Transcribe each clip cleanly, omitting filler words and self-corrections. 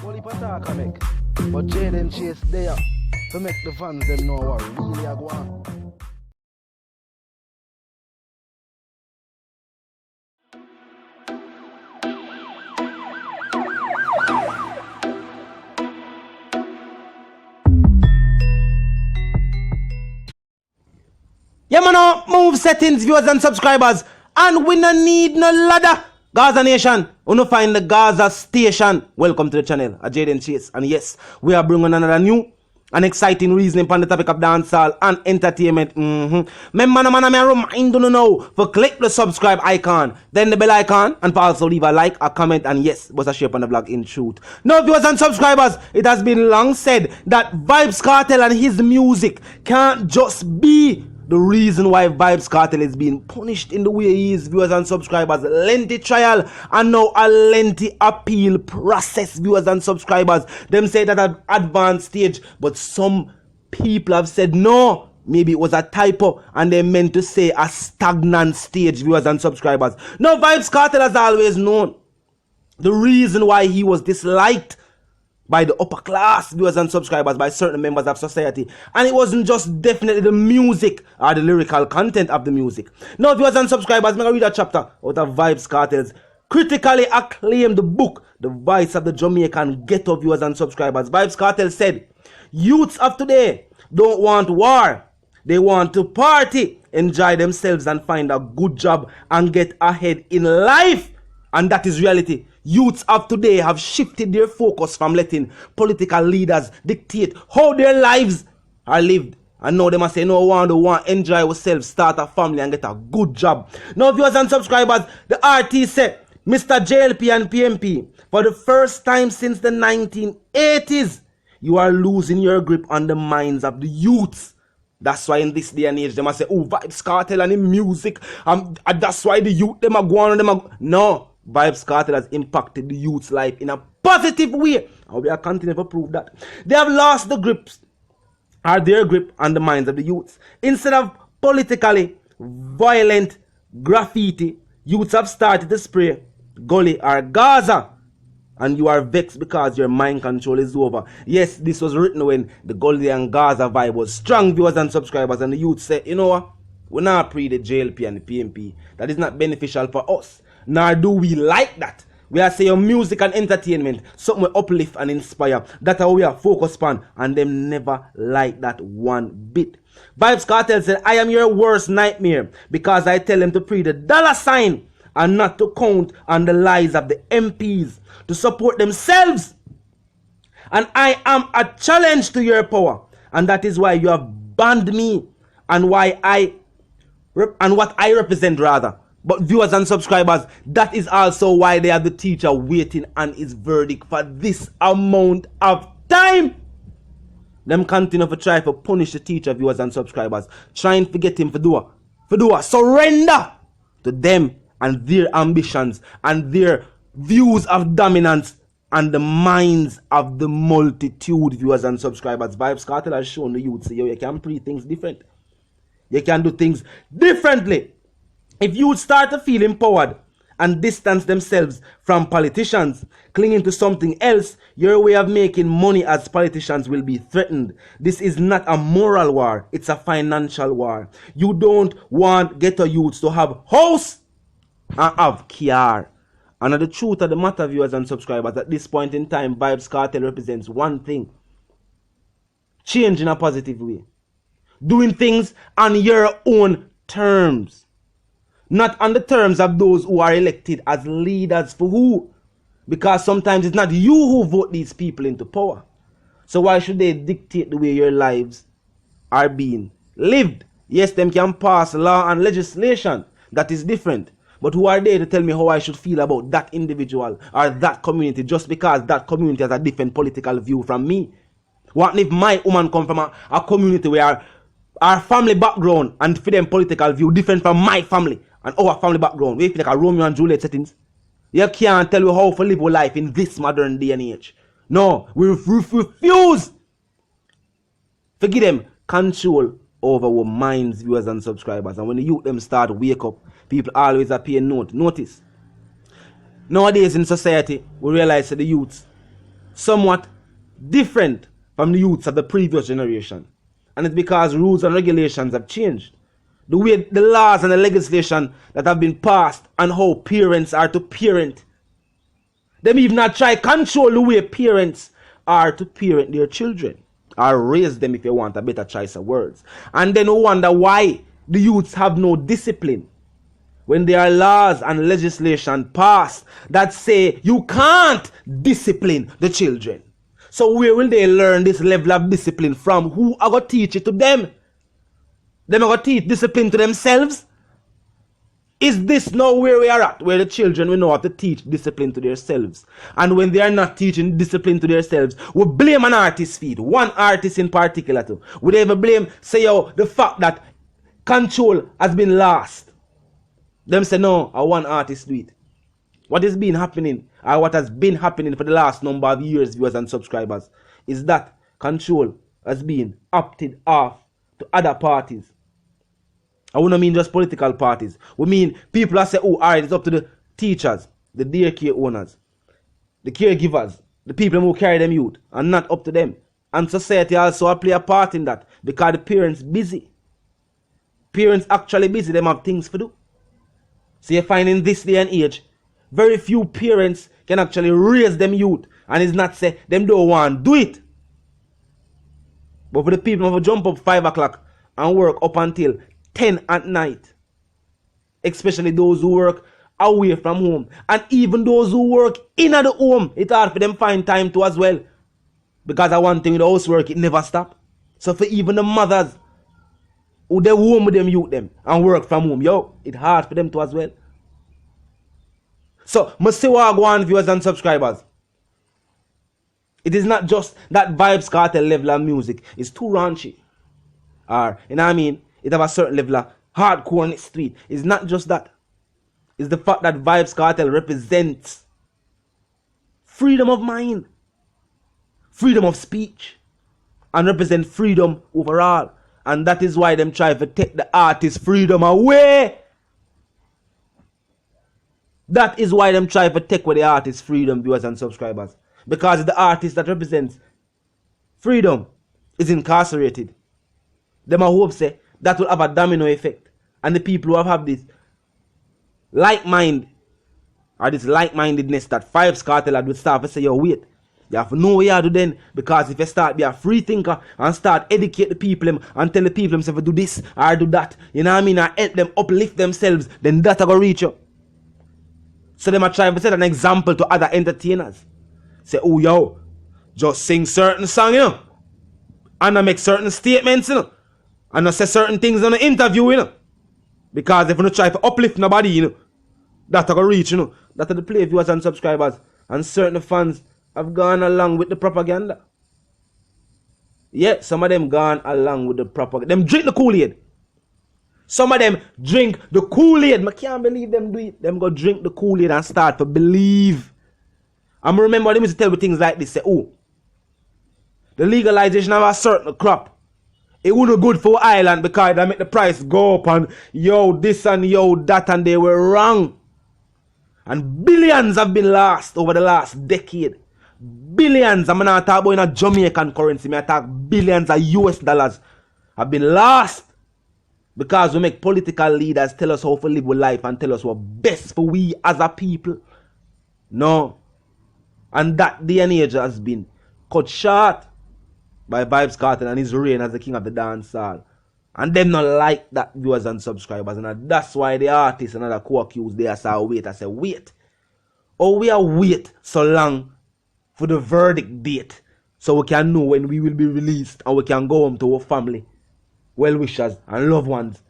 Only attack I make. But Jaden Chase there to make the fans them know what really I go on. Yeah, man, move settings, viewers and subscribers. And we no need no ladder. Gaza Nation, we no find the Gaza Station. Welcome to the channel, Jaden Chase. And yes, we are bringing another new and exciting reasoning on the topic of dancehall and entertainment. Remember, man, I remind you now for click the subscribe icon, then the bell icon, and also leave a like, a comment, and yes, was a share on the vlog in truth. Now, viewers and subscribers, it has been long said that Vybz Kartel and his music can't just be the reason why Vybz Kartel is being punished in the way he is, viewers and subscribers. Lengthy trial and now a lengthy appeal process, viewers and subscribers. Them say that at advanced stage, but some people have said no, maybe it was a typo and they meant to say a stagnant stage, viewers and subscribers. Now Vybz Kartel has always known the reason why he was disliked by the upper class, viewers and subscribers, by certain members of society. And it wasn't just definitely the music or the lyrical content of the music. Now, viewers and subscribers, I'm going to read a chapter out of Vybz Kartel's critically acclaimed book, The Voice of the Jamaican Ghetto, viewers and subscribers. Vybz Kartel said, youths of today don't want war. They want to party, enjoy themselves and find a good job and get ahead in life. And that is reality. Youths of today have shifted their focus from letting political leaders dictate how their lives are lived. And now they must say, no, we want to enjoy ourselves, start a family and get a good job. Now, viewers and subscribers, the RT said, Mr. JLP and PMP, for the first time since the 1980s, you are losing your grip on the minds of the youths. That's why in this day and age, they must say, oh, Vybz Kartel and the music, and that's why the youth, them are going on, No. Vybz Kartel has impacted the youth's life in a positive way. And we are continuing to prove that. They have lost the grips, or their grip on the minds of the youths. Instead of politically violent graffiti, youths have started to spray Gully or Gaza. And you are vexed because your mind control is over. Yes, this was written when the Gully and Gaza vibe was strong, viewers and subscribers. And the youth said, you know what? We're not pre the JLP and the PMP. That is not beneficial for us. Nor do we like that. We are saying music and entertainment, something will uplift and inspire. That's how we are focused on, and them never like that one bit. Vybz Kartel said, I am your worst nightmare because I tell them to pre the dollar sign and not to count on the lies of the MPs to support themselves. And I am a challenge to your power, and that is why you have banned me and what I represent rather. But viewers and subscribers, that is also why they have the teacher waiting on his verdict for this amount of time. Them continue to try to punish the teacher, viewers and subscribers, trying to get him to do a surrender to them and their ambitions and their views of dominance and the minds of the multitude, viewers and subscribers. Vybz Kartel has shown the youth, say, yo, you can pre things different. You can do things differently. If you start to feel empowered and distance themselves from politicians, clinging to something else, your way of making money as politicians will be threatened. This is not a moral war, it's a financial war. You don't want ghetto youths to have house and have car. And the truth of the matter, viewers and subscribers, at this point in time, Vybz Kartel represents one thing: change in a positive way. Doing things on your own terms. Not on the terms of those who are elected as leaders for who? Because sometimes it's not you who vote these people into power. So why should they dictate the way your lives are being lived? Yes, them can pass law and legislation. That is different. But who are they to tell me how I should feel about that individual or that community just because that community has a different political view from me? What if my woman come from a community where our family background and for them political view different from my family and our family background? We feel like a Romeo and Juliet settings. You can't tell you how to live your life in this modern day and age. No, we refuse. Forgive them control over our minds, viewers and subscribers. And when the youth them start to wake up, people always are paying notice. Nowadays in society, we realize that the youths somewhat different from the youths of the previous generation. And it's because rules and regulations have changed. The way the laws and the legislation that have been passed and how parents are to parent. Them even not try control the way parents are to parent their children. Or raise them, if you want a better choice of words. And then we wonder why the youths have no discipline. When there are laws and legislation passed that say you can't discipline the children. So where will they learn this level of discipline from? Who are going to teach it to them? Them are going to teach discipline to themselves? Is this now where we are at? Where the children will know how to teach discipline to themselves. And when they are not teaching discipline to themselves, we blame an artist's feet. One artist in particular too. We ever blame, say, the fact that control has been lost. Them say, no, I one artist do it. What is been happening, or what has been happening for the last number of years, viewers and subscribers, is that control has been opted off to other parties. I wouldn't mean just political parties. We mean people that say, oh, alright, it's up to the teachers, the daycare owners, the caregivers, the people who carry them youth, and not up to them. And society also play a part in that, because the parents busy. Parents actually busy, them have things to do. So you find in this day and age, very few parents can actually raise them youth. And it's not say them don't want to do it. But for the people who jump up 5 o'clock and work up until 10 at night. Especially those who work away from home. And even those who work in the home, it's hard for them find time to as well. Because I one thing with the housework, it never stop. So for even the mothers who they home with them youth them and work from home, it's hard for them to as well. So, must say what I go on, viewers and subscribers. It is not just that Vybz Kartel level of music is too raunchy. Or, you know what I mean? It have a certain level of hardcoreness to it. It's not just that. It's the fact that Vybz Kartel represents freedom of mind, freedom of speech, and represent freedom overall. And that is why them try to take the artist's freedom away. That is why them try to take away the artist's freedom, viewers and subscribers. Because the artist that represents freedom is incarcerated. Them I hope say that will have a domino effect. And the people who have this like-mind, or this like-mindedness that Vybz Kartel would start to say, yo, wait. You have to know what you do then, because if you start be a free thinker and start educate the people and tell the people themselves to do this or do that, you know what I mean, and help them uplift themselves, then that's going to reach you. So they might try to set an example to other entertainers. Say, oh, yo, just sing certain song, and I make certain statements, and I say certain things in the interview, because if you try to uplift nobody, that's going to reach, That's the play, viewers and subscribers, and certain fans have gone along with the propaganda. Yeah, some of them gone along with the propaganda. Them drink the Kool-Aid. Some of them drink the Kool-Aid. I can't believe them do it. Them go drink the Kool-Aid and start to believe. I remember them used to tell me things like this. Say, oh, the legalization of a certain crop, it wouldn't good for Ireland because they make the price go up and yo this and yo that, and they were wrong. And billions have been lost over the last decade. Billions. I'm not talking about in a Jamaican currency. I talk billions of US dollars have been lost because we make political leaders tell us how to live with life and tell us what's best for we as a people. No. And that day and age has been cut short by Vybz Kartel and his reign as the king of the dancehall. And them not like that, viewers and subscribers. And that's why the artists and other co-accused they say wait. I say wait. Oh, we are wait so long for the verdict date, so we can know when we will be released and we can go home to our family, well-wishers and loved ones.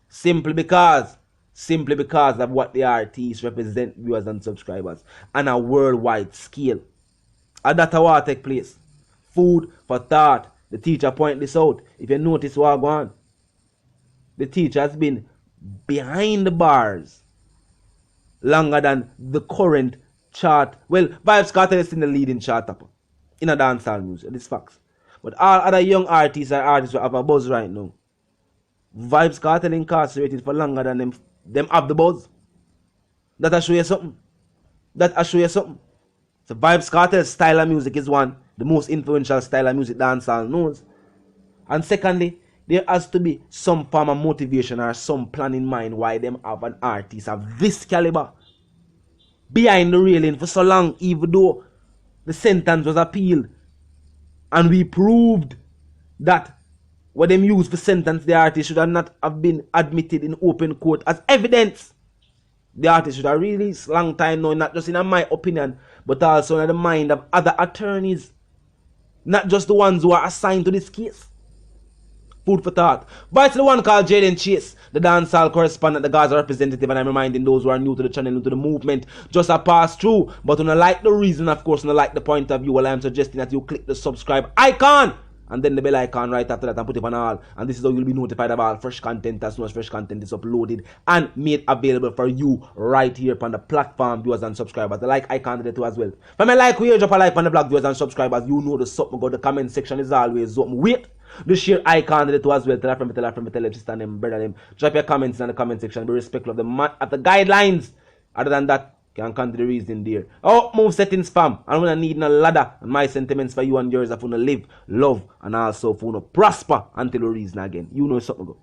Simply because of what the artists represent, viewers and subscribers, on a worldwide scale. And that's how it take place. Food for thought. The teacher point this out. If you notice what going on, the teacher has been behind the bars longer than the current chart. Well, Vybz Kartel is in the leading chart up in a dancehall music. This facts. But all other young artists and artists who have a buzz right now, Vybz Kartel incarcerated for longer than them have the buzz. That I show you something. So Vybz Kartel's style of music is one, the most influential style of music dancehall knows. And secondly, there has to be some form of motivation or some plan in mind why them have an artist of this caliber behind the railing for so long, even though the sentence was appealed. And we proved that what them used for sentence the artist should have not have been admitted in open court as evidence. The artist should have released long time now, not just in my opinion, but also in the mind of other attorneys. Not just the ones who are assigned to this case. Food for thought. But it's the one called Jaden Chase, the dancehall correspondent, the Gaza representative, and I'm reminding those who are new to the channel, new to the movement, just a pass through. But when I like the reason, of course, when I like the point of view, well, I'm suggesting that you click the subscribe icon and then the bell icon right after that and put it on all. And this is how you'll be notified of all fresh content as soon as fresh content is uploaded and made available for you right here upon the platform, viewers and subscribers. The like icon there too as well. If I like, we drop a like on the blog, viewers and subscribers. You know the something go. The comment section is always open. Wait. The share icon there too as well. Tell them, sister them, brother them. Drop your comments in the comment section. Be respectful of the guidelines. Other than that, can come to the reason there. Oh, move settings fam. I'm gonna need a ladder. And my sentiments for you and yours are for to live, love, and also for to prosper until the reason again. You know something go.